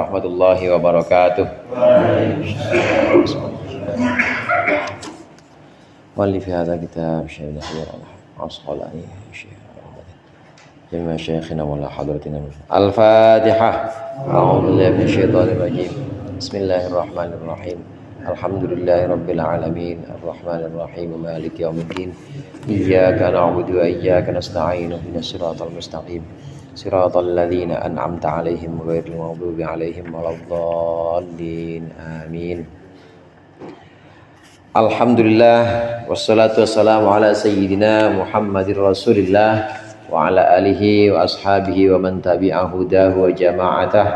warahmatullahi wabarakatuh. Walli fi hadha kitab Syekh Al-Asqalani Syekh jami'a syekhina wa la hadratina. Al-Fatihah. A'udzu billahi minasyaitonir rajim. Bismillahirrahmanirrahim. Alhamdulillahirabbil alamin arrahmanir rahim maliki yaumiddin. Iyyaka na'budu wa iyyaka nasta'in ihdinas siratal mustaqim. Siratal ladzina an'amta 'alaihim ghairil maghdubi 'alaihim waladdallin. Amin. Alhamdulillah wassalatu wassalamu ala sayyidina Muhammadir Rasulillah wa ala alihi wa ashabihi wa man tabi'ahu hudahu wa jama'atah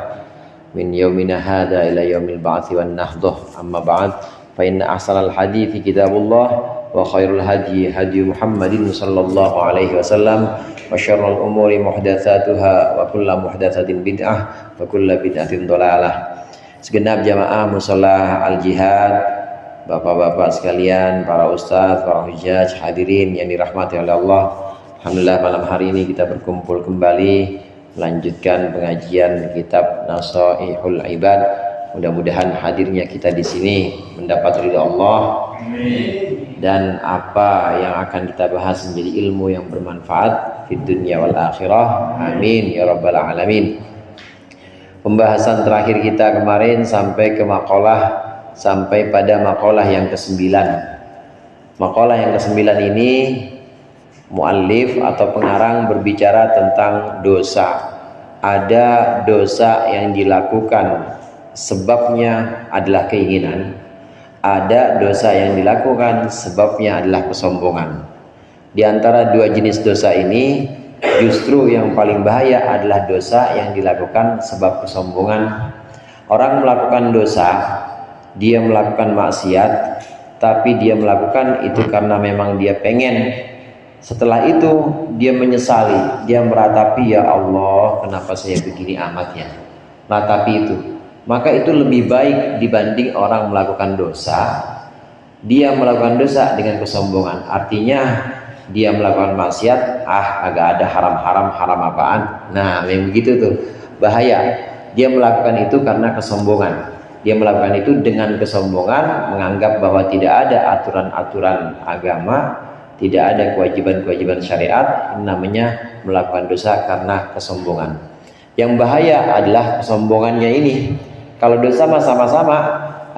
min yaumina hadha ila yaumil ba'tsi wan nahdah. Amma ba'd, fa inna ahsanal hadithi kitabullah wa khairul hadi hadi Muhammadin sallallahu alaihi wasallam wa syarrul umuri muhdatsatuha wa kullu muhdatsatin bid'ah wa kullu bid'atin dhalalah. Segenap jamaah musalla al-jihad, bapak-bapak sekalian, para ustadz, para hujjaj, hadirin yang dirahmati oleh Allah. Alhamdulillah malam hari ini kita berkumpul kembali melanjutkan pengajian kitab Nasaihul Ibad. Mudah-mudahan hadirnya kita di sini mendapat ridha Allah. Amin. Dan apa yang akan kita bahas menjadi ilmu yang bermanfaat di dunia wal akhirah. Amin ya rabbal alamin. Pembahasan terakhir kita kemarin sampai pada maqalah yang ke-9. Maqalah yang ke-9 ini muallif atau pengarang berbicara tentang dosa. Ada dosa yang dilakukan sebabnya adalah keinginan. Ada dosa yang dilakukan sebabnya adalah kesombongan. Di antara dua jenis dosa ini, justru yang paling bahaya adalah dosa yang dilakukan sebab kesombongan. Orang melakukan dosa, dia melakukan maksiat, tapi dia melakukan itu karena memang dia pengen. Setelah itu dia menyesali, dia meratapi, ya Allah, kenapa saya begini amatnya. Meratapi itu. Maka itu lebih baik dibanding orang melakukan dosa. Dia melakukan dosa dengan kesombongan. Artinya dia melakukan maksiat, agak ada haram apaan. Nah, yang begitu tuh bahaya. Dia melakukan itu karena kesombongan. Dia melakukan itu dengan kesombongan, menganggap bahwa tidak ada aturan-aturan agama, tidak ada kewajiban-kewajiban syariat. Ini namanya melakukan dosa karena kesombongan. Yang bahaya adalah kesombongannya ini. Kalau dosa sama-sama,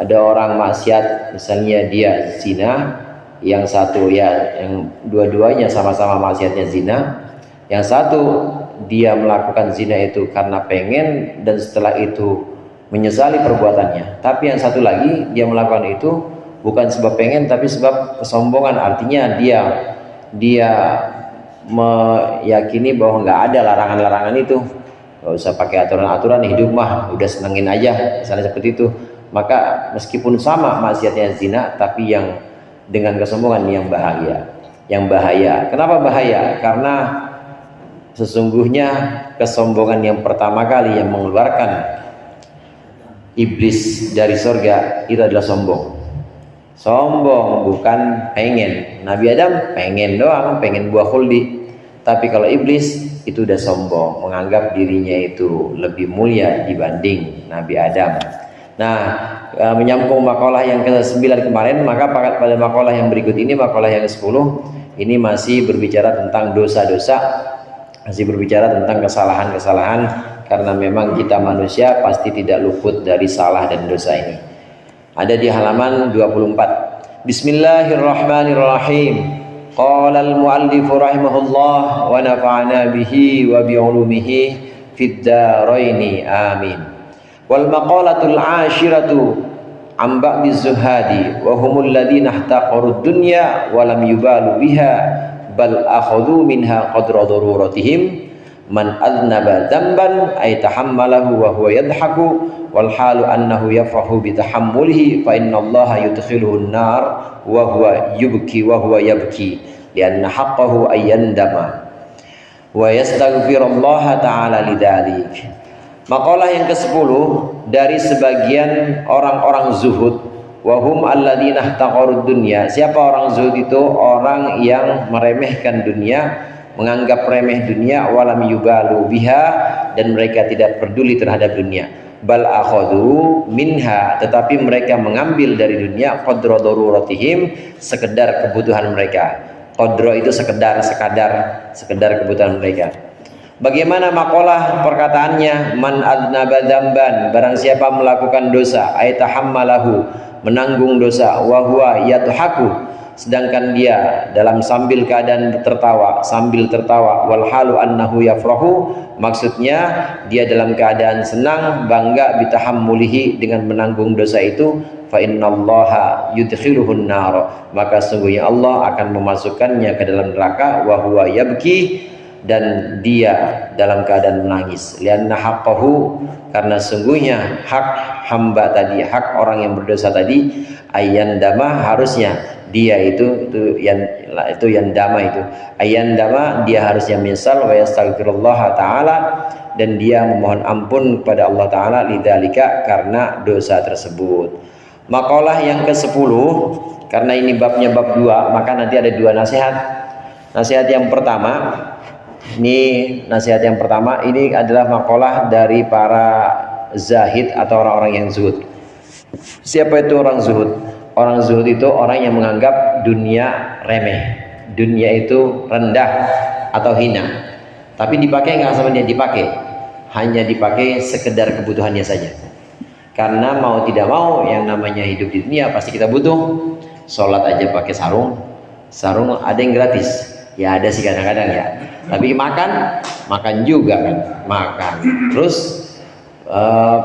ada orang maksiat, misalnya dia zina, yang satu yang dua-duanya sama-sama maksiatnya zina, yang satu dia melakukan zina itu karena pengen dan setelah itu menyesali perbuatannya. Tapi yang satu lagi dia melakukan itu bukan sebab pengen tapi sebab kesombongan. Artinya dia meyakini bahwa nggak ada larangan-larangan itu, nggak usah pakai aturan-aturan, hidup mah udah senengin aja, misalnya seperti itu. Maka meskipun sama maksiatnya zina, tapi yang dengan kesombongan yang bahaya. Kenapa bahaya? Karena sesungguhnya kesombongan yang pertama kali yang mengeluarkan iblis dari surga itu adalah sombong, bukan pengen. Nabi Adam pengen doang, pengen buah khuldi. Tapi kalau iblis itu udah sombong, menganggap dirinya itu lebih mulia dibanding Nabi Adam. Nah, menyambung makalah yang ke-9 kemarin, maka pada makalah yang berikut ini, makalah yang ke-10, ini masih berbicara tentang dosa-dosa, masih berbicara tentang kesalahan-kesalahan. Karena memang kita manusia pasti tidak luput dari salah dan dosa ini. Ada di halaman 24. Bismillahirrahmanirrahim. Qala al-muallif rahimahullah wa nafa'ana bihi wa bi'ulumihi fid dharaini amin. Wal maqalatul 'ashiratu am ba'di zuhadi wa humul ladzina ihtaqaru ad-dunya wa lam yubalu biha bal akhadhu minha qadra daruratihim. Man adnaba dzamban ay tahammalahu wa huwa yadhaku wal halu annahu yafrahu bi tahammulihi fa innallaha yudkhiluhu an-nar wa huwa yubki wa huwa yabki lianna haqqahu ay yandama wa yastaghfirullaha ta'ala lidzalik. Maqalah yang ke-10 dari sebagian orang-orang zuhud. Wa hum alladzina ihtaqarud dunya. Siapa orang zuhud itu? Orang yang meremehkan dunia, menganggap remeh dunia, walam yubalu biha, dan mereka tidak peduli terhadap dunia. bal akhadhu minha, tetapi mereka mengambil dari dunia qadra daruratihim, sekedar kebutuhan mereka. Qadra itu sekedar kebutuhan mereka. Bagaimana maqalah perkataannya, man adnaba dzamban, barang siapa melakukan dosa, ay tahammalahu, menanggung dosa, wa huwa yadhaku, sedangkan dia dalam sambil keadaan sambil tertawa, wal halu annahu yafrahu, maksudnya dia dalam keadaan senang, bangga, bitahammulihi, dengan menanggung dosa itu, fa innallaha yudkhiluhun nar, maka sungguhnya Allah akan memasukkannya ke dalam neraka, wa huwa yabki, dan dia dalam keadaan menangis, lianna haqqahu, karena sungguhnya hak hamba tadi, hak orang yang berdosa tadi, ayandama, harusnya dia itu yandama, itu ayandama, dia harusnya menyesal, wa yastaghfirullah taala, dan dia memohon ampun kepada Allah taala, lidzalika, karena dosa tersebut. Maqalah yang ke-10, karena ini babnya bab 2, maka nanti ada 2 nasihat. Nasihat yang pertama, ini adalah maqalah dari para zahid atau orang-orang yang zuhud. Siapa itu orang zuhud? Orang zuhud itu orang yang menganggap dunia remeh, dunia itu rendah atau hina. Tapi dipakai nggak sama dia, dipakai, hanya dipakai sekedar kebutuhannya saja. Karena mau tidak mau, yang namanya hidup di dunia pasti kita butuh. Sholat aja pakai sarung ada yang gratis, ya ada sih kadang-kadang ya. Tapi makan juga kan, makan. Terus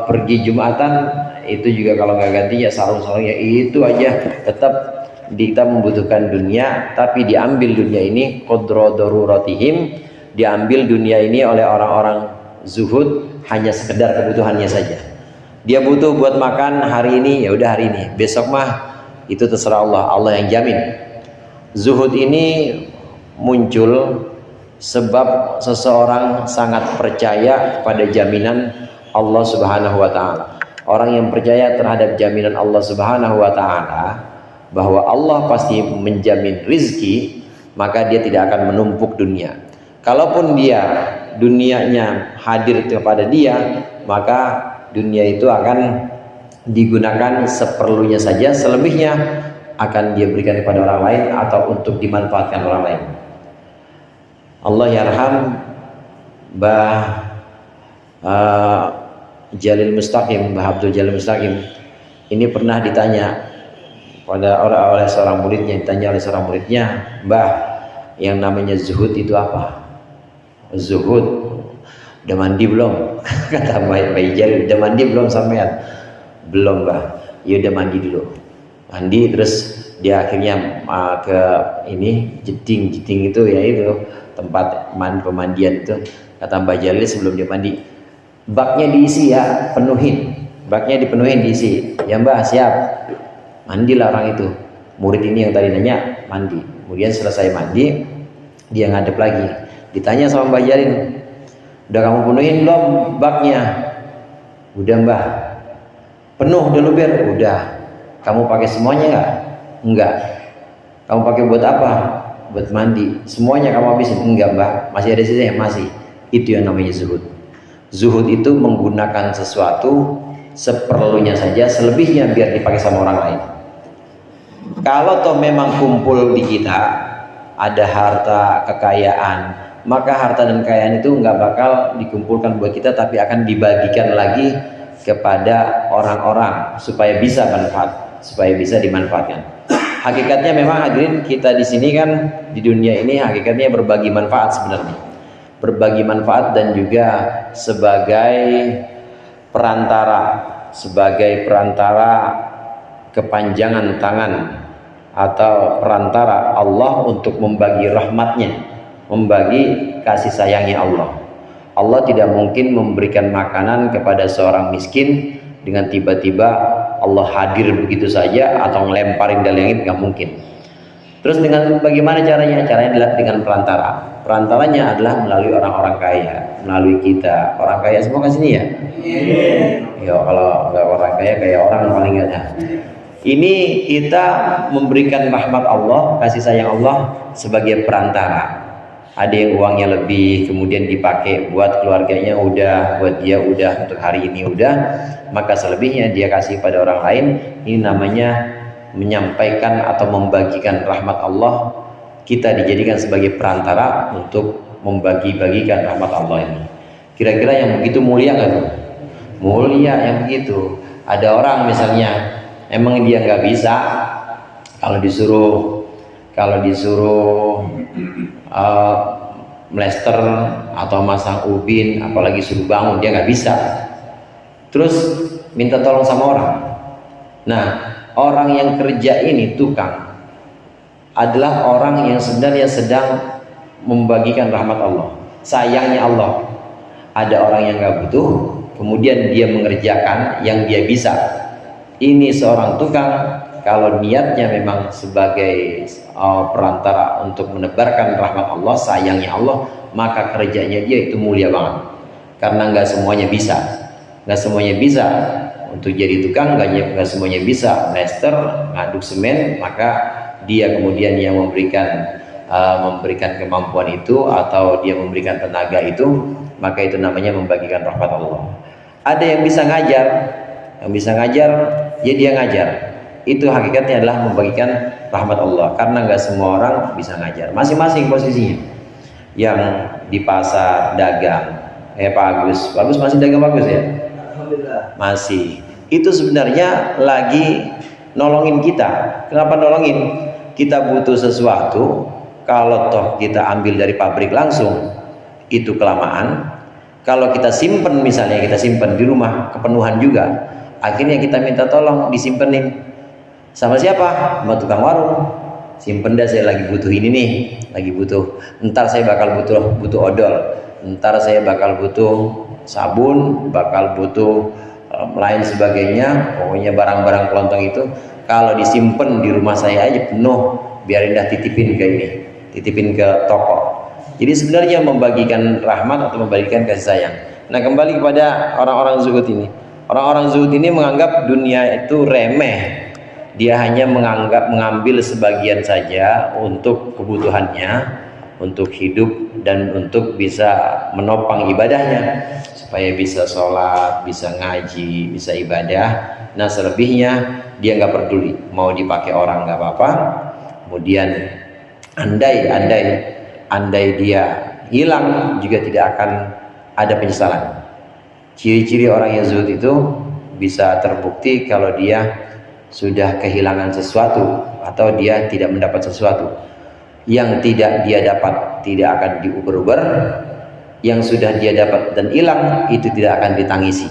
pergi Jumatan itu juga kalau nggak ganti ya sarung-sarungnya itu aja. Tetap kita membutuhkan dunia, tapi diambil dunia ini qadra daruratihim, diambil dunia ini oleh orang-orang zuhud hanya sekedar kebutuhannya saja. Dia butuh buat makan hari ini, ya udah hari ini, besok mah itu terserah Allah, Allah yang jamin. Zuhud ini muncul sebab seseorang sangat percaya pada jaminan Allah Subhanahu wa taala. Orang yang percaya terhadap jaminan Allah Subhanahu wa taala, bahwa Allah pasti menjamin rizki, maka dia tidak akan menumpuk dunia. Kalaupun dia dunianya hadir kepada dia, maka dunia itu akan digunakan seperlunya saja, selebihnya akan dia berikan kepada orang lain atau untuk dimanfaatkan orang lain. Allah yarham Jalil Mustaqim, Mbah Abdul Jalil Mustaqim, ini pernah ditanya oleh seorang muridnya, Mbah, yang namanya zuhud itu apa? Zuhud, udah mandi belum? Kata Mbah Jalil, udah mandi belum sampean? Belum, Mbah. Ya udah mandi dulu. Mandi, terus dia akhirnya ke ini jeding itu ya, itu tempat pemandian itu. Kata Mbah Jalil sebelum dia mandi, baknya diisi ya, baknya dipenuhin, diisi ya Mbah, siap. Mandilah orang itu, murid ini yang tadi nanya, mandi. Kemudian selesai mandi, dia ngadep lagi, ditanya sama Mbah Jalil, udah kamu penuhin belum baknya? Udah Mbah. Penuh udah luber? Udah. Kamu pakai semuanya nggak? Enggak. Kamu pakai buat apa? Buat mandi. Semuanya kamu habisin? Enggak Mbah, masih ada sisanya? Masih. Itu yang namanya zuhud. Zuhud itu menggunakan sesuatu seperlunya saja, selebihnya biar dipakai sama orang lain. Kalau toh memang kumpul di kita ada harta kekayaan, maka harta dan kekayaan itu nggak bakal dikumpulkan buat kita, tapi akan dibagikan lagi kepada orang-orang supaya bisa dimanfaatkan. Hakikatnya memang hadirin, kita di sini kan di dunia ini hakikatnya berbagi manfaat sebenarnya. Berbagi manfaat dan juga sebagai perantara kepanjangan tangan atau perantara Allah untuk membagi rahmatnya, membagi kasih sayangnya Allah. Allah tidak mungkin memberikan makanan kepada seorang miskin dengan tiba-tiba Allah hadir begitu saja atau ngelemparin dari langit, nggak mungkin. Terus dengan bagaimana caranya? Caranya adalah dengan perantara. Perantaranya adalah melalui orang-orang kaya, melalui kita. Orang kaya semua kan sini ya? Ya kalau nggak orang kaya, kayak orang paling nggak ada. Ini kita memberikan rahmat Allah, kasih sayang Allah sebagai perantara. ada yang uangnya lebih kemudian dipakai buat keluarganya udah, buat dia udah, untuk hari ini udah, maka selebihnya dia kasih pada orang lain. Ini namanya menyampaikan atau membagikan rahmat Allah. Kita dijadikan sebagai perantara untuk membagi-bagikan rahmat Allah ini. Kira-kira yang begitu mulia kan? Mulia yang begitu. Ada orang misalnya emang dia nggak bisa, kalau disuruh mlester atau masang ubin, apalagi suruh bangun, dia nggak bisa. Terus minta tolong sama orang. Nah, orang yang kerja ini tukang adalah orang yang sebenarnya sedang membagikan rahmat Allah. Sayangnya Allah, ada orang yang nggak butuh, kemudian dia mengerjakan yang dia bisa. Ini seorang tukang, kalau niatnya memang sebagai perantara untuk menebarkan rahmat Allah, sayangnya Allah, maka kerjanya dia itu mulia banget. Karena nggak semuanya bisa, untuk jadi tukang, nggak semuanya bisa mester ngaduk semen, maka dia kemudian yang memberikan kemampuan itu, atau dia memberikan tenaga itu, maka itu namanya membagikan rahmat Allah. Ada yang bisa ngajar, ya dia ngajar. Itu hakikatnya adalah membagikan rahmat Allah, karena nggak semua orang bisa ngajar. Masing-masing posisinya. Yang di pasar dagang, Pak Agus masih dagang bagus ya? Alhamdulillah. Masih. Itu sebenarnya lagi nolongin kita. Kenapa nolongin? Kita butuh sesuatu, kalau toh kita ambil dari pabrik langsung, itu kelamaan. Kalau kita simpen, misalnya kita simpen di rumah kepenuhan juga, akhirnya kita minta tolong disimpenin sama siapa? Sama tukang warung. Simpen dah, saya lagi butuh ini nih, lagi butuh. Ntar saya bakal butuh odol. Ntar saya bakal butuh sabun, bakal butuh lain sebagainya. Pokoknya barang-barang kelontong itu kalau disimpan di rumah saya aja penuh, biarin dah titipin ke toko. Jadi sebenarnya membagikan rahmat atau membagikan kasih sayang. Nah, kembali kepada orang-orang zuhud ini. Orang-orang zuhud ini menganggap dunia itu remeh. Dia hanya mengambil sebagian saja untuk kebutuhannya, untuk hidup dan untuk bisa menopang ibadahnya, supaya bisa sholat, bisa ngaji, bisa ibadah. Nah, selebihnya dia nggak peduli, mau dipakai orang nggak apa-apa. Kemudian andai dia hilang juga tidak akan ada penyesalan. Ciri-ciri orang yang zuhud itu bisa terbukti kalau dia sudah kehilangan sesuatu atau dia tidak mendapat sesuatu. Yang tidak dia dapat tidak akan diuber-uber, yang sudah dia dapat dan hilang itu tidak akan ditangisi.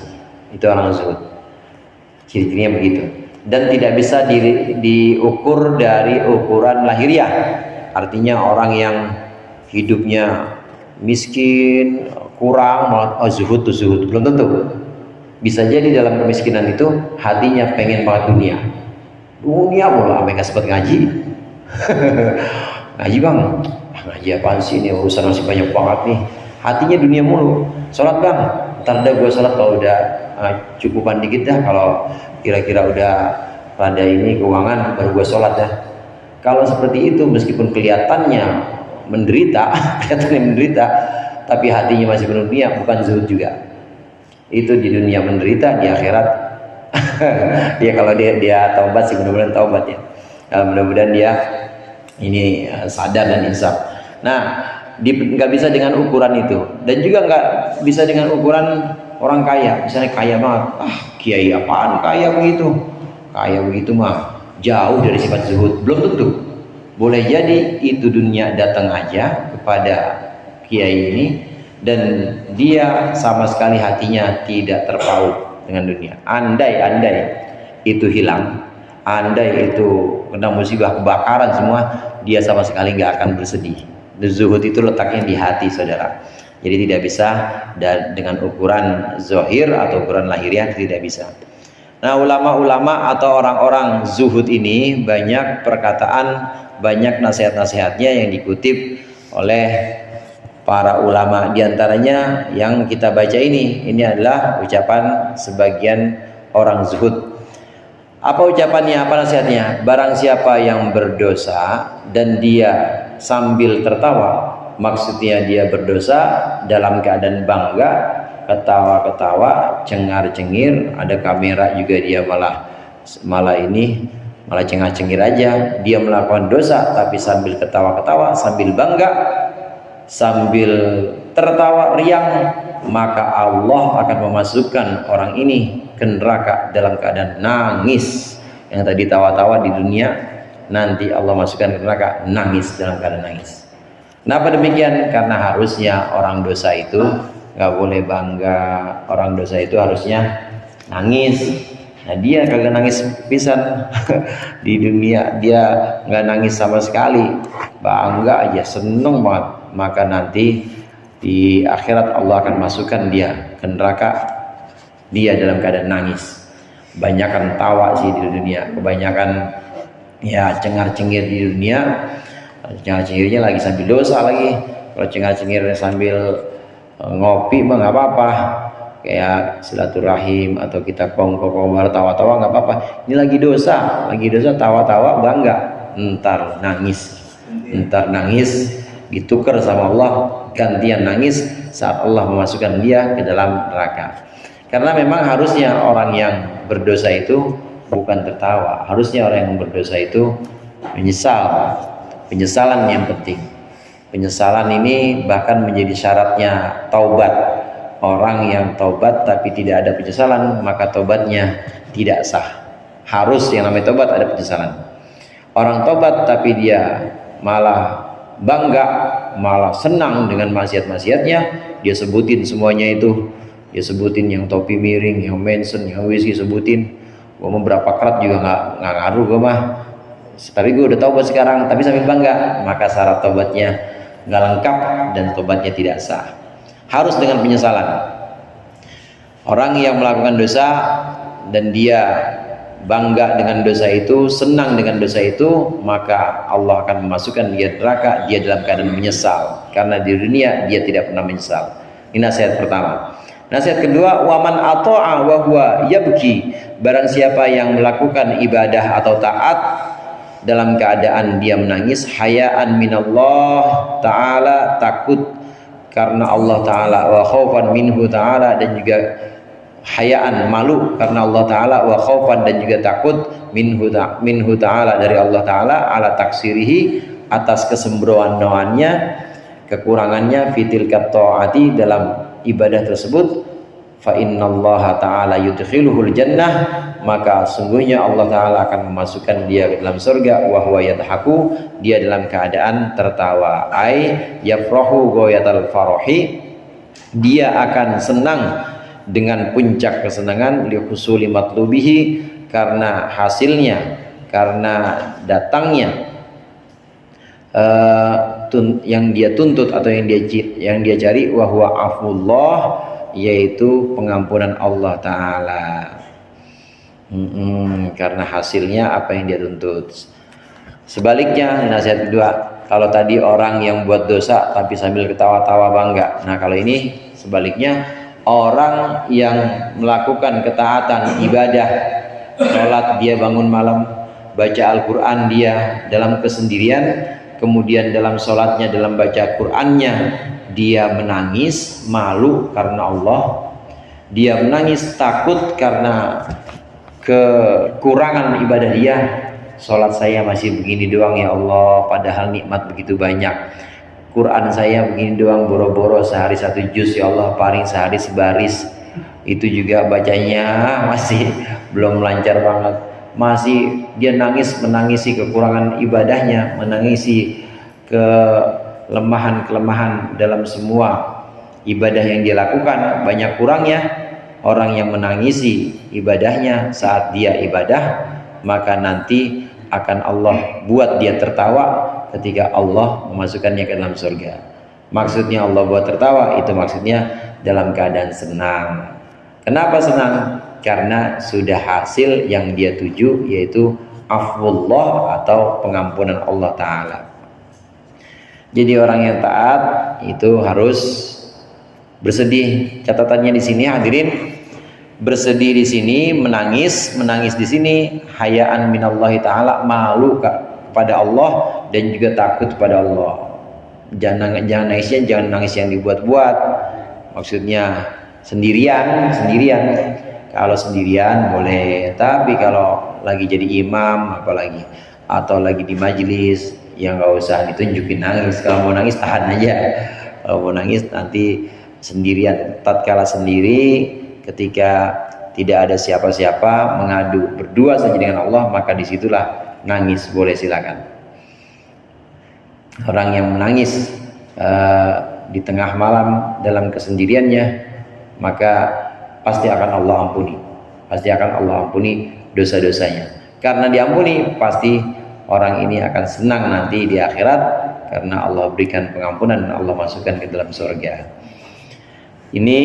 Itu orang zuhud. Ciri-cirinya begitu. Dan tidak bisa diukur dari ukuran lahiriah. Artinya orang yang hidupnya miskin, kurang, malah zuhud tuh zuhud, belum tentu. Bisa jadi dalam kemiskinan itu hatinya pengen banget dunia mulu, sampai nggak sempat ngaji. Ngaji bang, ngaji apaan sih ini, urusan masih banyak banget nih. Hatinya dunia mulu. Sholat bang, ntar dah gue sholat kalau udah cukupan dikit dah, kalau kira-kira udah pada ini keuangan baru gue sholat dah. Kalau seperti itu, meskipun kelihatannya menderita, tapi hatinya masih penuh dunia, bukan zuhud juga. Itu di dunia menderita, di akhirat ya kalau dia taubat sih, mudah-mudahan taubat ya. Mudah-mudahan dia ini sadar dan insaf. Nah, nggak bisa dengan ukuran itu, dan juga nggak bisa dengan ukuran orang kaya. Misalnya kaya banget, kiai apaan kaya begitu mah jauh dari sifat zuhud. Belum tentu. Boleh jadi itu dunia datang aja kepada kiai ini dan dia sama sekali hatinya tidak terpaut dengan dunia. Andai itu hilang, andai itu kena musibah kebakaran semua, dia sama sekali nggak akan bersedih. Zuhud itu letaknya di hati, saudara. Jadi tidak bisa dengan ukuran zohir atau ukuran lahiriah, tidak bisa. Nah, ulama-ulama atau orang-orang zuhud ini banyak perkataan, banyak nasihat-nasihatnya yang dikutip oleh para ulama. Di antaranya yang kita baca ini adalah ucapan sebagian orang zuhud. Apa ucapannya, apa nasihatnya? Barang siapa yang berdosa dan dia sambil tertawa, Maksudnya dia berdosa dalam keadaan bangga, ketawa-ketawa, cengar-cengir, ada kamera juga dia malah cengar-cengir aja. Dia melakukan dosa tapi sambil ketawa-ketawa, sambil bangga, sambil tertawa riang, maka Allah akan memasukkan orang ini ke neraka dalam keadaan nangis. Yang tadi tawa-tawa di dunia, nanti Allah masukkan ke neraka nangis, dalam keadaan nangis. Kenapa demikian? Karena harusnya orang dosa itu nggak boleh bangga, orang dosa itu harusnya nangis. Nah dia kagak nangis pisan di dunia, dia nggak nangis sama sekali, bangga aja, seneng banget. Maka nanti di akhirat Allah akan masukkan dia ke neraka, dia dalam keadaan nangis. Banyakan tawa sih di dunia, kebanyakan ya cengar-cengir di dunia. Cengar-cengirnya lagi sambil dosa lagi. Kalau cengar-cengir sambil ngopi mah nggak apa-apa, kayak silaturahim atau kita kongko-kongko tawa-tawa nggak apa-apa. Ini lagi dosa tawa-tawa bangga, ntar nangis ditukar sama Allah, gantian nangis saat Allah memasukkan dia ke dalam neraka. Karena memang harusnya orang yang berdosa itu bukan tertawa, harusnya orang yang berdosa itu menyesal. Penyesalan yang penting. Penyesalan ini bahkan menjadi syaratnya taubat. Orang yang taubat tapi tidak ada penyesalan, maka taubatnya tidak sah. Harus yang namanya taubat ada penyesalan. Orang taubat tapi dia malah bangga, malah senang dengan maksiat-maksiatnya, dia sebutin semuanya itu. Dia sebutin yang topi miring, yang Manson, yang whisky, sebutin. Gua mau berapa kerat juga nggak ngaruh gua mah. Tapi gue udah taubat sekarang, tapi sambil bangga, maka syarat taubatnya nggak lengkap dan taubatnya tidak sah. Harus dengan penyesalan. Orang yang melakukan dosa dan dia bangga dengan dosa itu, senang dengan dosa itu, maka Allah akan memasukkan dia neraka, dia dalam keadaan menyesal, karena di dunia dia tidak pernah menyesal. Ini nasihat pertama. Nasihat kedua, waman ata'a wa huwa yabki. Barang siapa yang melakukan ibadah atau taat dalam keadaan dia menangis, hayaan minallah ta'ala, takut karena Allah ta'ala, wa khaufan minhu ta'ala, dan juga hayaan, malu karena Allah ta'ala, wa khaufan, dan juga takut minhu ta'ala, dari Allah ta'ala, ala taksirihi, atas kesembronoannya, kekurangannya, fitil ta'ati, dalam ibadah tersebut. Fa innallaha ta'ala yudkhiluhul jannah, maka sungguhnya Allah ta'ala akan memasukkan dia ke dalam surga, wa huwa yadhaku, dia dalam keadaan tertawa, ai yafrahu ghayatal farahi, dia akan senang dengan puncak kesenangan, li husuli matlubihi, karena hasilnya, karena datangnya yang dia tuntut atau yang dia cari, wa huwa afullah, yaitu pengampunan Allah ta'ala. Karena hasilnya apa yang dia tuntut. Sebaliknya, nasihat kedua, kalau tadi orang yang buat dosa tapi sambil ketawa-tawa bangga, nah kalau ini sebaliknya, orang yang melakukan ketaatan ibadah, sholat dia bangun malam, baca Al-Quran dia dalam kesendirian, kemudian dalam sholatnya, dalam baca Qurannya dia menangis, malu karena Allah, dia menangis takut karena kekurangan ibadah dia. Sholat saya masih begini doang ya Allah, padahal nikmat begitu banyak. Quran saya begini doang, boro-boro sehari 1 juz ya Allah, paling sehari sebaris, itu juga bacanya masih belum lancar banget. Masih dia menangisi kekurangan ibadahnya, menangisi kelemahan dalam semua ibadah yang dia lakukan, banyak kurangnya. Orang yang menangisi ibadahnya saat dia ibadah, maka nanti akan Allah buat dia tertawa ketika Allah memasukkannya ke dalam surga. Maksudnya Allah buat tertawa, itu maksudnya dalam keadaan senang. Kenapa senang? Karena sudah hasil yang dia tuju, yaitu afwullah atau pengampunan Allah Ta'ala. Jadi orang yang taat itu harus bersedih. Catatannya di sini hadirin, bersedih di sini, menangis di sini, hayaan minallahi ta'ala, malu kepada Allah dan juga takut kepada Allah. jangan nangis yang dibuat-buat. Maksudnya sendirian. Kalau sendirian boleh, tapi kalau lagi jadi imam apalagi, atau lagi di majelis, yang nggak usah ditunjukin nangis. Kalau mau nangis tahan aja. Kalau mau nangis nanti sendirian, tatkala sendiri, ketika tidak ada siapa-siapa, mengadu berdua saja dengan Allah, maka disitulah nangis boleh, silakan. Orang yang menangis di tengah malam dalam kesendiriannya, maka pasti akan Allah ampuni dosa-dosanya. Karena diampuni, pasti orang ini akan senang nanti di akhirat, karena Allah berikan pengampunan dan Allah masukkan ke dalam surga. Ini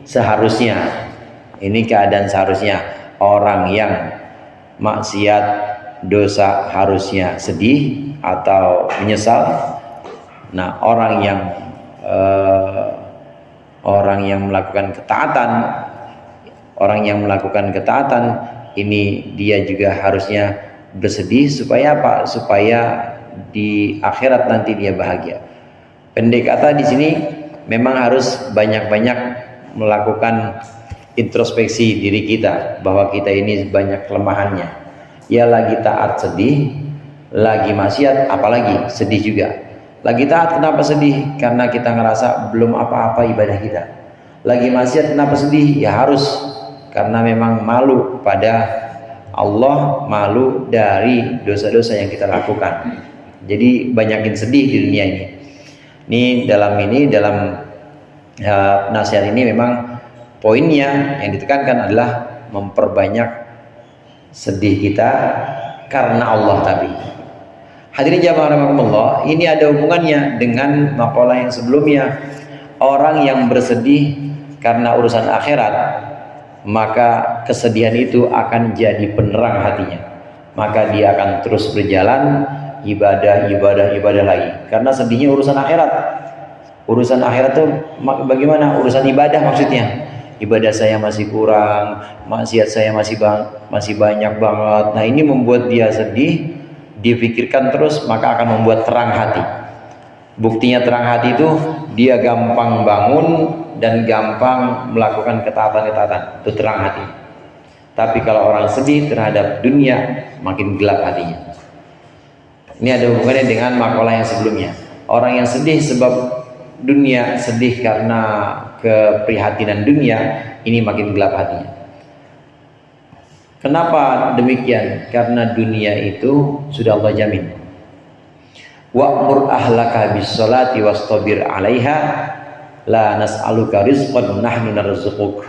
seharusnya, ini keadaan seharusnya orang yang maksiat dosa harusnya sedih atau menyesal. Nah, orang yang melakukan ketaatan, ini dia juga harusnya bersedih. Supaya apa? Supaya di akhirat nanti dia bahagia. Pendek kata di sini memang harus banyak-banyak melakukan introspeksi diri kita, bahwa kita ini banyak kelemahannya. Ya, lagi taat sedih, lagi maksiat apalagi sedih juga. Lagi taat kenapa sedih? Karena kita ngerasa belum apa-apa ibadah kita. Lagi maksiat kenapa sedih? Ya harus, karena memang malu pada Allah, malu dari dosa-dosa yang kita lakukan. Jadi banyakin sedih di dunia ini. Dalam nasihat ini memang poinnya yang ditekankan adalah memperbanyak sedih kita karena Allah tadi. Hadirin jamaah rahimakumullah, ini ada hubungannya dengan makalah yang sebelumnya. Orang yang bersedih karena urusan akhirat, maka kesedihan itu akan jadi penerang hatinya. Maka dia akan terus berjalan ibadah lagi. Karena sedihnya urusan akhirat. Urusan akhirat itu bagaimana? Urusan ibadah maksudnya. Ibadah saya masih kurang, maksiat saya masih banyak banget. Nah, ini membuat dia sedih. Dipikirkan terus, maka akan membuat terang hati. Buktinya terang hati itu dia gampang bangun dan gampang melakukan ketaatan, itu terang hati. Tapi kalau orang sedih terhadap dunia, makin gelap hatinya. Ini ada hubungannya dengan makalah yang sebelumnya. Orang yang sedih sebab dunia, sedih karena keprihatinan dunia, ini makin gelap hatinya. Kenapa demikian? Karena dunia itu sudah Allah jamin. Wa'mur ahlaka bis-sholati wastabir 'alaiha la nas'aluka rizqan nahnu narzuquk.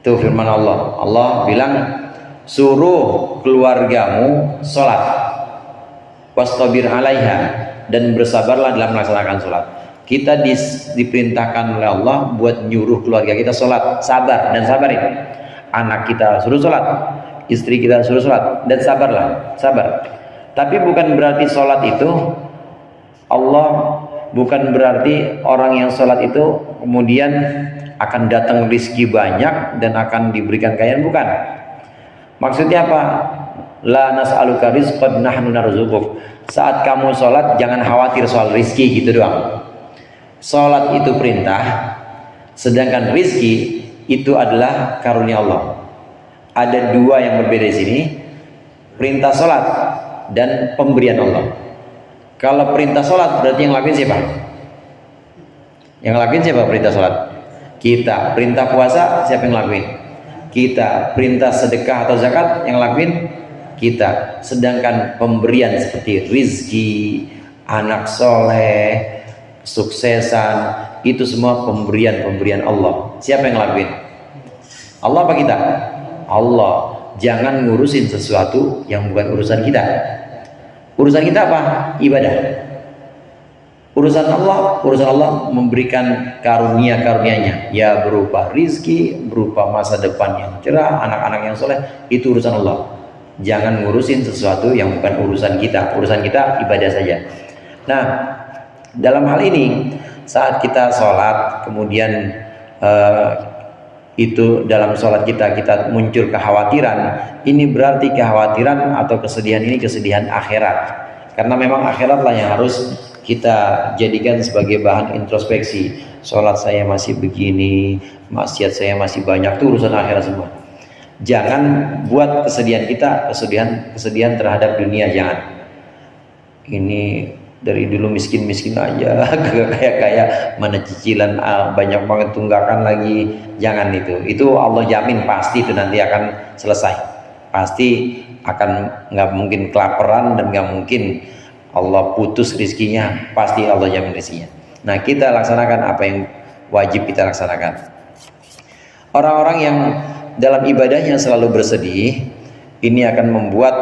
Itu firman Allah. Allah bilang, suruh keluargamu sholat, wastabir 'alaiha, dan bersabarlah dalam melaksanakan sholat. Kita diperintahkan oleh Allah buat nyuruh keluarga kita sholat, sabar dan sabarin. Anak kita suruh sholat, istri kita suruh sholat, dan sabar. Tapi bukan berarti sholat itu bukan berarti orang yang sholat itu kemudian akan datang rezeki banyak dan akan diberikan kekayaan, bukan. Maksudnya apa? La nas'aluka rizqan nahnu narzuquk. Saat kamu sholat jangan khawatir soal rezeki gitu doang. Sholat itu perintah, sedangkan rezeki itu adalah karunia Allah. Ada dua yang berbeda di sini, perintah sholat dan pemberian Allah. Kalau perintah sholat berarti yang lakuin siapa? Yang lakuin siapa perintah sholat? Kita. Perintah puasa siapa yang lakuin? Kita. Perintah sedekah atau zakat yang lakuin? Kita. Sedangkan pemberian seperti rizki, anak soleh, suksesan, itu semua pemberian Allah. Siapa yang lakuin? Allah apa kita? Allah. Jangan ngurusin sesuatu yang bukan urusan kita. Urusan kita apa? Ibadah. Urusan Allah memberikan karunia-karunia-Nya, ya berupa rizki, berupa masa depan yang cerah, anak-anak yang soleh, itu urusan Allah. Jangan ngurusin sesuatu yang bukan urusan kita. Urusan kita ibadah saja. Nah, dalam hal ini, saat kita sholat, kemudian itu dalam sholat kita muncul kekhawatiran, ini berarti kekhawatiran atau kesedihan ini kesedihan akhirat. Karena memang akhiratlah yang harus kita jadikan sebagai bahan introspeksi. Sholat saya masih begini, maksiat saya masih banyak, itu urusan akhirat semua. Jangan buat kesedihan kita kesedihan terhadap dunia, jangan. Ini dari dulu miskin-miskin aja ke kaya-kaya, mana cicilan banyak banget tunggakan lagi. Jangan itu Allah jamin pasti itu nanti akan selesai, pasti akan, nggak mungkin kelaparan dan nggak mungkin Allah putus rizkinya, pasti Allah jamin rizkinya. Nah, kita laksanakan apa yang wajib kita laksanakan. Orang-orang yang dalam ibadahnya selalu bersedih, ini akan membuat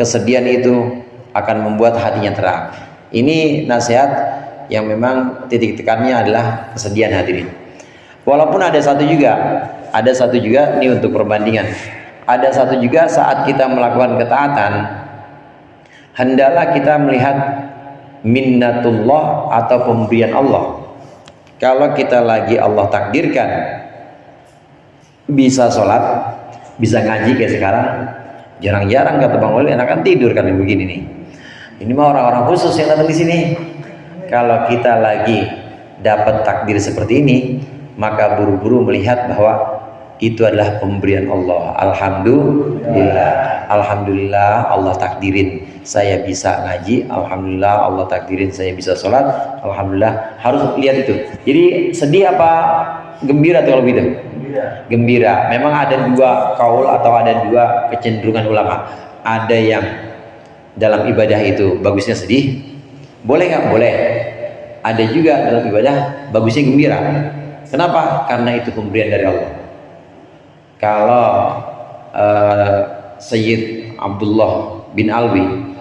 kesedihan itu akan membuat hatinya terang. Ini nasihat yang memang titik tekannya adalah kesedihan, hadirin. Walaupun ada satu juga ini untuk perbandingan. Ada satu juga saat kita melakukan ketaatan, hendaklah kita melihat minnatullah atau pemberian Allah. Kalau kita lagi Allah takdirkan bisa sholat, bisa ngaji kayak sekarang, jarang-jarang kata Bang Wali enakan tidur kan begini nih. Ini mah orang-orang khusus yang datang di sini. Kalau kita lagi dapat takdir seperti ini, maka buru-buru melihat bahwa itu adalah pemberian Allah. Alhamdulillah Allah takdirin saya bisa ngaji, alhamdulillah Allah takdirin saya bisa sholat, alhamdulillah. Harus lihat itu. Jadi sedih apa gembira tuh kalau gitu? Gembira. Memang ada dua kaul atau ada dua kecenderungan ulama. Ada yang dalam ibadah itu bagusnya sedih, boleh nggak? Boleh. Ada juga dalam ibadah bagusnya gembira. Kenapa? Karena itu pemberian dari Allah. Kalau Sayyid Abdullah bin Alwi,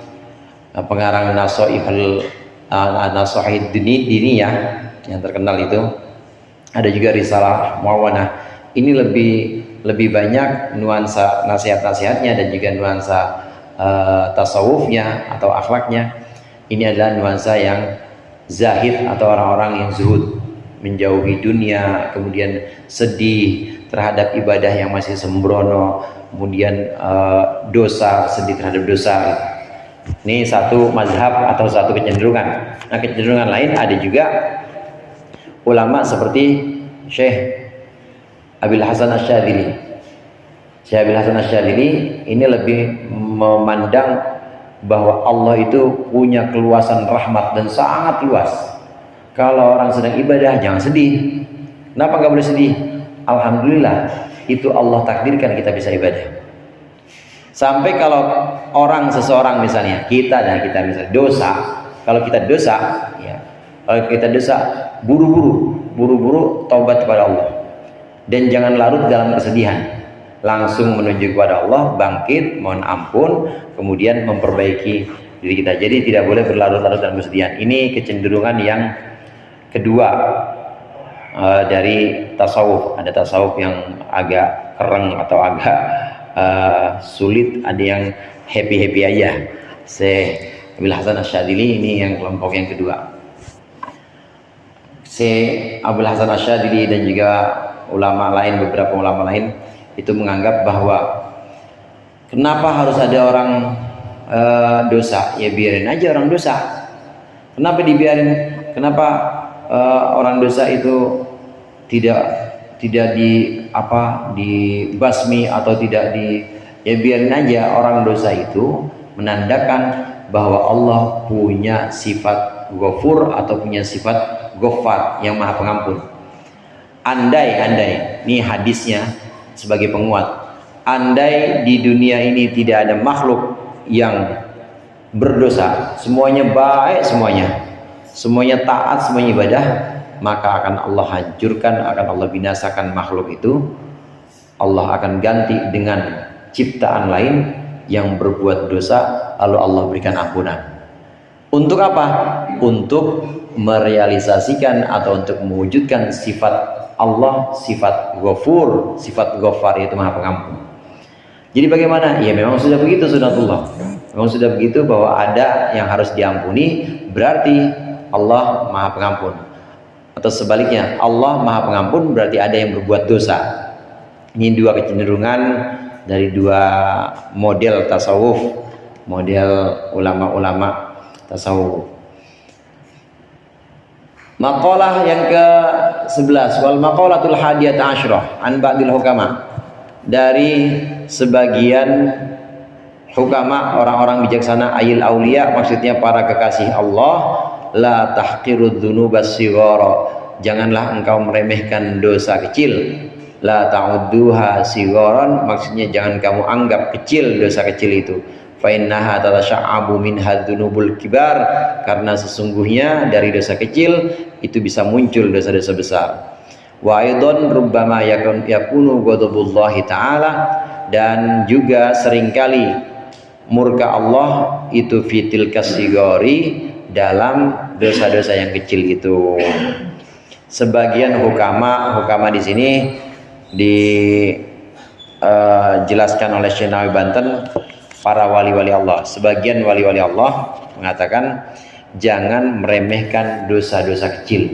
pengarang Nasohid Diniyah yang terkenal itu, ada juga risalah Muawanah. Ini lebih banyak nuansa nasihat-nasihatnya dan juga nuansa tasawufnya atau akhlaknya. Ini adalah nuansa yang zahid atau orang-orang yang zuhud, menjauhi dunia, kemudian sedih terhadap ibadah yang masih sembrono, kemudian dosa, sedih terhadap dosa. Ini satu mazhab atau satu kecenderungan. Nah, kecenderungan lain ada juga ulama seperti Syekh Abil Hasan Asyadzili. Syekh Abil Hasan Asyadzili ini lebih memandang bahwa Allah itu punya keluasan rahmat dan sangat luas. Kalau orang sedang ibadah jangan sedih. Kenapa nggak boleh sedih? Alhamdulillah itu Allah takdirkan kita bisa ibadah. Sampai kalau seseorang misalnya kita misalnya dosa, kalau kita dosa buru-buru taubat kepada Allah dan jangan larut dalam kesedihan. Langsung menuju kepada Allah, bangkit, mohon ampun, kemudian memperbaiki diri kita. Jadi tidak boleh berlarut-larut dalam kesedihan. Ini kecenderungan yang kedua dari tasawuf. Ada tasawuf yang agak kereng atau agak sulit, ada yang happy aja. Syekh Abil Hasan Asyadzili ini yang kelompok yang kedua. Syekh Abil Hasan Asyadzili dan juga beberapa ulama lain itu menganggap bahwa kenapa harus ada orang dosa? Ya biarin aja orang dosa. Kenapa dibiarin? Kenapa orang dosa itu tidak dibasmi atau tidak ya biarin aja. Orang dosa itu menandakan bahwa Allah punya sifat Ghafur atau punya sifat Ghaffar yang Maha Pengampun. Andai ini hadisnya sebagai penguat, andai di dunia ini tidak ada makhluk yang berdosa, semuanya baik, semuanya taat, semuanya ibadah, maka akan Allah hancurkan, akan Allah binasakan makhluk itu. Allah akan ganti dengan ciptaan lain yang berbuat dosa, lalu Allah berikan ampunan. Untuk apa? Untuk merealisasikan atau untuk mewujudkan sifat Allah, sifat Ghafur, sifat Ghaffar, yaitu Maha Pengampun. Jadi bagaimana? Ya memang sudah begitu sunatullah. Memang sudah begitu bahwa ada yang harus diampuni, berarti Allah Maha Pengampun. Atau sebaliknya, Allah Maha Pengampun berarti ada yang berbuat dosa. Ini dua kecenderungan dari dua model tasawuf, model ulama-ulama tasawuf. Maqalah yang ke-11, wal maqalatul hadiyat asyrah an ba'dil hukama, dari sebagian hukama, orang-orang bijaksana, ayil aulia, maksudnya para kekasih Allah, la tahqirud dzunubas shighara, janganlah engkau meremehkan dosa kecil. La ta'udduha sigharan, maksudnya jangan kamu anggap kecil dosa kecil itu. Fa innaha tatasha'abu minha dzunubul kibar, karena sesungguhnya dari dosa kecil itu bisa muncul dosa-dosa besar. Wa aidan rubbama yakunu ghadabullahi ta'ala, dan juga seringkali murka Allah itu fitil kasigori, dalam dosa-dosa yang kecil itu. Sebagian hukama di sini dijelaskan oleh Syekh Nawawi Banten, para wali-wali Allah. Sebagian wali-wali Allah mengatakan jangan meremehkan dosa-dosa kecil.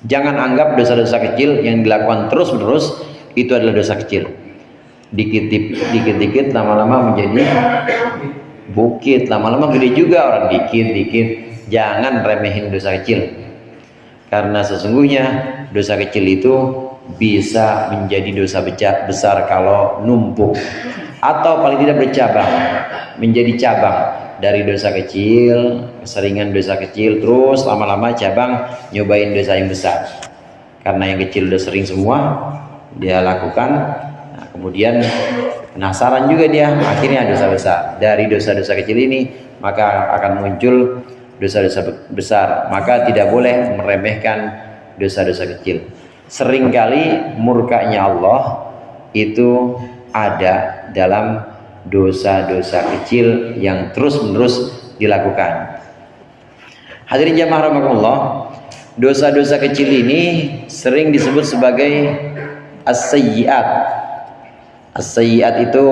Jangan anggap dosa-dosa kecil yang dilakukan terus-menerus itu adalah dosa kecil. Dikit-dikit lama-lama menjadi bukit, lama-lama gede juga orang. Dikit-dikit, jangan remehin dosa kecil, karena sesungguhnya dosa kecil itu bisa menjadi dosa besar kalau numpuk, atau paling tidak bercabang, menjadi cabang dari dosa kecil, keseringan dosa kecil, terus lama-lama cabang nyobain dosa yang besar. Karena yang kecil udah sering semua dia lakukan, nah, kemudian penasaran juga dia, akhirnya dosa besar. Dari dosa-dosa kecil ini maka akan muncul dosa-dosa besar. Maka tidak boleh meremehkan dosa-dosa kecil. Seringkali murkanya Allah itu ada dalam dosa-dosa kecil yang terus-menerus dilakukan. Hadirin jamaah rahimakumullah, dosa-dosa kecil ini sering disebut sebagai as-sayyi'at. As-sayyi'at itu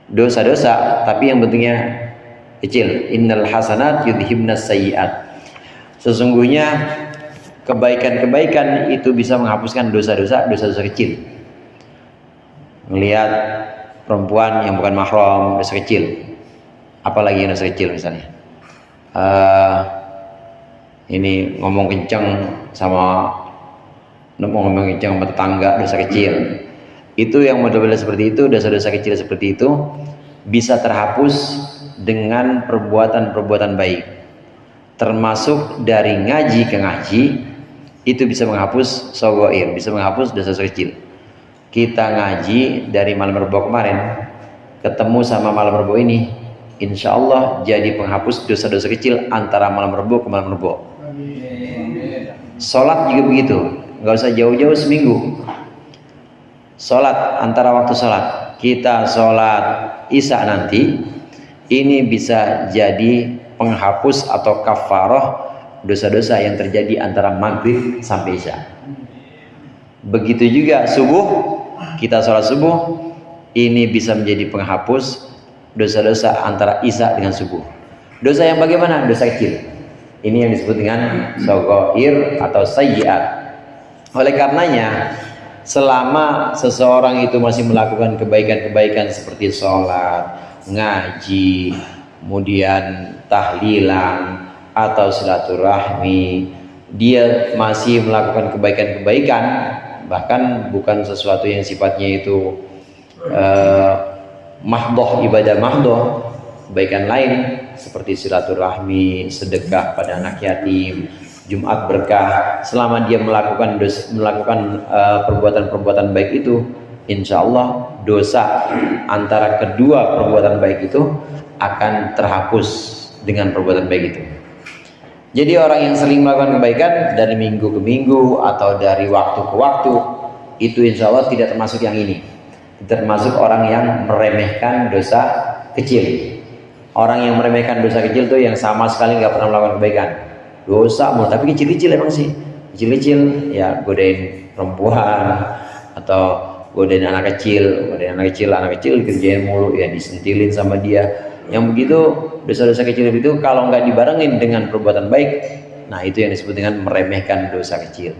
dosa-dosa tapi yang bentuknya kecil. Innal hasanat yudhibnas sayyi'at. Sesungguhnya kebaikan-kebaikan itu bisa menghapuskan dosa-dosa kecil. Melihat perempuan yang bukan mahram, dosa kecil. Apalagi yang dosa kecil misalnya. Ini ngomong kencang sama tetangga, dosa kecil. Itu yang model-model seperti itu, dosa-dosa kecil seperti itu bisa terhapus dengan perbuatan-perbuatan baik. Termasuk dari ngaji ke ngaji, itu bisa menghapus sogoir, bisa menghapus dosa-dosa kecil. Kita ngaji dari malam Rebo kemarin, ketemu sama malam Rebo ini, insya Allah jadi penghapus dosa-dosa kecil antara malam Rebo ke malam Rebo. Sholat juga begitu, nggak usah jauh-jauh seminggu. Sholat, antara waktu sholat, kita sholat isya nanti, ini bisa jadi penghapus atau kafaroh dosa-dosa yang terjadi antara maghrib sampai isya. Begitu juga subuh, kita sholat subuh, ini bisa menjadi penghapus dosa-dosa antara isya dengan subuh. Dosa yang bagaimana? Dosa kecil. Ini yang disebut dengan sogoir atau sayyiat. Oleh karenanya, selama seseorang itu masih melakukan kebaikan-kebaikan seperti sholat, ngaji, kemudian tahlilan atau silaturahmi, dia masih melakukan kebaikan-kebaikan, bahkan bukan sesuatu yang sifatnya itu mahdoh, ibadah mahdoh, kebaikan lain seperti silaturahmi, sedekah pada anak yatim, Jumat berkah. Selama dia melakukan perbuatan-perbuatan baik itu, insya Allah dosa antara kedua perbuatan baik itu akan terhapus dengan perbuatan baik itu. Jadi orang yang sering melakukan kebaikan dari minggu ke minggu atau dari waktu ke waktu, itu insya Allah tidak termasuk yang ini. Termasuk orang yang meremehkan dosa kecil. Orang yang meremehkan dosa kecil itu yang sama sekali nggak pernah melakukan kebaikan. Dosa mulu, tapi kecil-kecil emang sih. Kecil-kecil ya godain perempuan atau godain anak kecil, anak kecil dikerjain mulu, ya disentilin sama dia. Yang begitu dosa-dosa kecil itu kalau nggak dibarengin dengan perbuatan baik, nah itu yang disebut dengan meremehkan dosa kecil.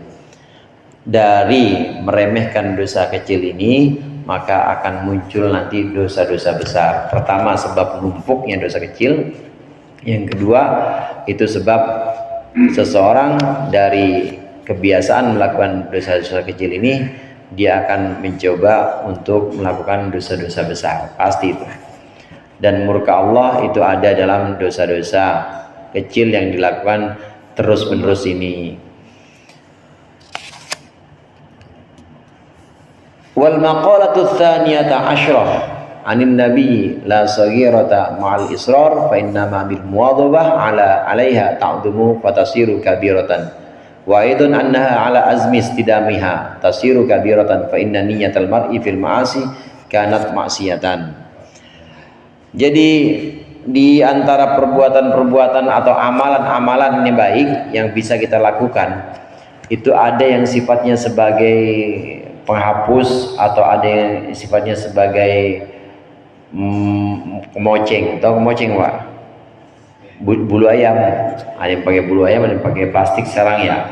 Dari meremehkan dosa kecil ini maka akan muncul nanti dosa-dosa besar. Pertama sebab numpuknya dosa kecil, yang kedua itu sebab seseorang dari kebiasaan melakukan dosa-dosa kecil ini, dia akan mencoba untuk melakukan dosa-dosa besar, pasti itu. Dan murka Allah itu ada dalam dosa-dosa kecil yang dilakukan terus-menerus ini. Wal maqalatu tsaniyata asyrah anin nabi la saghirata ma'al israr fa inna ma bil muwadhabah ala 'alaiha ta'dumu fatasiru kabiratan wa aidun annaha ala azmi istidamiha tasiru kabiratan fa inna niyyatal mar'i fil ma'asi kanat ma'siyatan. Jadi di antara perbuatan-perbuatan atau amalan-amalan yang baik yang bisa kita lakukan, itu ada yang sifatnya sebagai penghapus atau ada yang sifatnya sebagai kemoceng. Tahu kemoceng, Pak? Bulu ayam. Ada yang pakai bulu ayam, ada yang pakai plastik sekarang ya.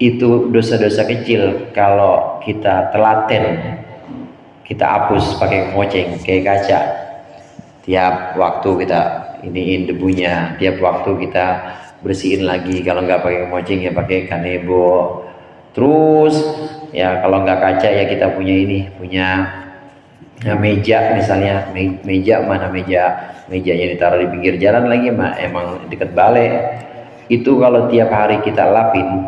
Itu dosa-dosa kecil kalau kita telaten, kita hapus pakai kemoceng, kayak kaca. Tiap waktu kita iniin debunya, tiap waktu kita bersihin lagi. Kalau nggak pakai kemoceng ya pakai kanebo. Terus ya kalau nggak kaca ya kita punya ini, punya meja misalnya, meja mana mejanya ditaruh di pinggir jalan lagi, emang deket balai. Itu kalau tiap hari kita lapin,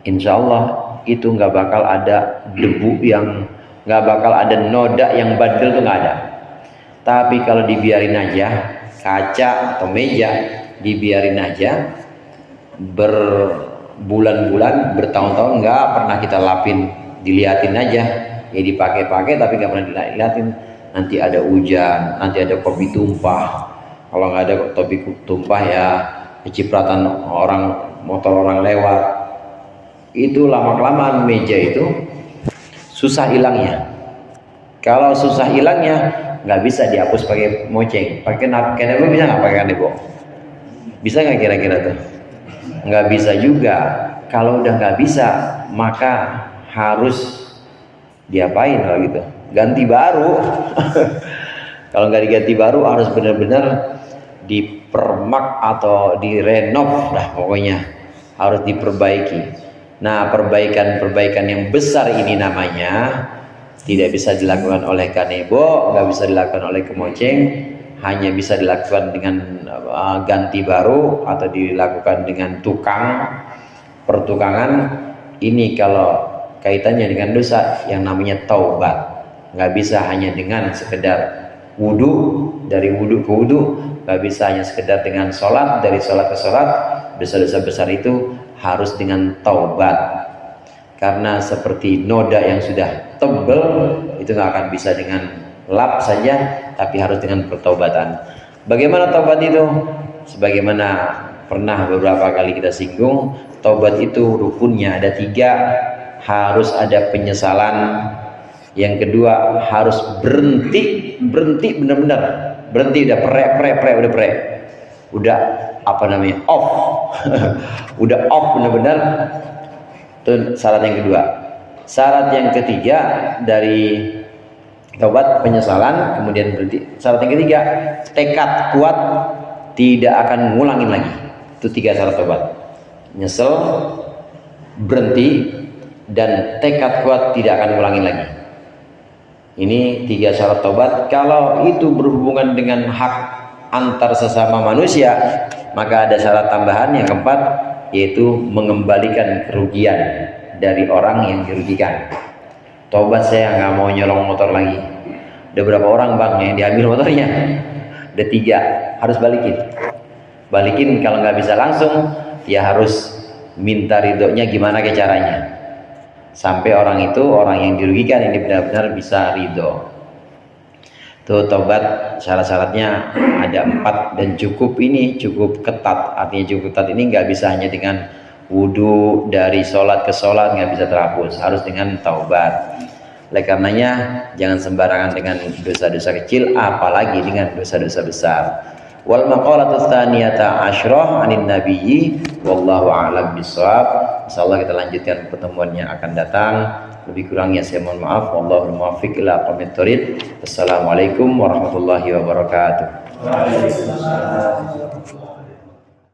insya Allah itu nggak bakal ada debu yang, nggak bakal ada noda yang badel, tuh nggak ada. Tapi kalau dibiarin aja, kaca atau meja dibiarin aja berbulan-bulan, bertahun-tahun nggak pernah kita lapin, diliatin aja ya, dipakai-pakai tapi nggak pernah diliatin. Nanti ada hujan, nanti ada kopi tumpah. Kalau nggak ada kopi tumpah ya kecipratan orang, motor orang lewat. Itu lama-kelamaan meja itu susah hilangnya. Kalau susah hilangnya nggak bisa dihapus pakai moceng, pakai kanebo bisa nggak pakai kanebo? Bisa nggak kira-kira tuh? Nggak bisa juga. Kalau udah nggak bisa, maka harus diapain kalau gitu? Ganti baru. Kalau nggak diganti baru, harus benar-benar dipermak atau direnov lah, pokoknya harus diperbaiki. Nah, perbaikan-perbaikan yang besar ini namanya tidak bisa dilakukan oleh kanebo, nggak bisa dilakukan oleh kemoceng, hanya bisa dilakukan dengan ganti baru atau dilakukan dengan tukang pertukangan. Ini kalau kaitannya dengan dosa yang namanya taubat, nggak bisa hanya dengan sekedar wudu, dari wudu ke wudu, nggak bisa hanya sekedar dengan sholat, dari sholat ke sholat. Dosa-dosa besar itu harus dengan taubat, karena seperti noda yang sudah tebal itu nggak akan bisa dengan lap saja, tapi harus dengan pertaubatan. Bagaimana taubat itu? Sebagaimana pernah beberapa kali kita singgung, taubat itu rukunnya ada 3. Harus ada penyesalan. Yang kedua harus berhenti benar-benar, berhenti, udah udah apa namanya, off. Udah off benar-benar. Itu syarat yang kedua. Syarat yang ketiga dari taubat penyesalan, kemudian berhenti. Syarat yang ketiga tekad kuat, tidak akan ngulangin lagi. Itu 3 syarat taubat: nyesel, berhenti, dan tekad kuat tidak akan ngulangin lagi. Ini 3 syarat taubat. Kalau itu berhubungan dengan hak antar sesama manusia, maka ada syarat tambahan yang keempat, yaitu mengembalikan kerugian dari orang yang dirugikan. Tobat, saya nggak mau nyolong motor lagi. Ada berapa orang bang yang diambil motornya? Ada 3, harus balikin. Kalau nggak bisa langsung, ya harus minta ridhonya gimana ke caranya, sampai orang itu, orang yang dirugikan ini benar-benar bisa ridho. Tuh tobat syarat-syaratnya ada 4 dan cukup ketat. Artinya cukup ketat ini nggak bisa hanya dengan wudhu, dari sholat ke sholat nggak bisa terhapus, harus dengan taubat. Oleh karenanya jangan sembarangan dengan dosa-dosa kecil, apalagi dengan dosa-dosa besar. Wal maqalatu tsaniyata asyrah anin nabiyyi wallahu a'lam bissawab. Insyaallah kita lanjutkan pertemuan yang akan datang. Lebih kurangnya saya mohon maaf. Wallahul muwaffiq ila aqwamit thoriq. Assalamualaikum warahmatullahi wabarakatuh. Waalaikumsalam.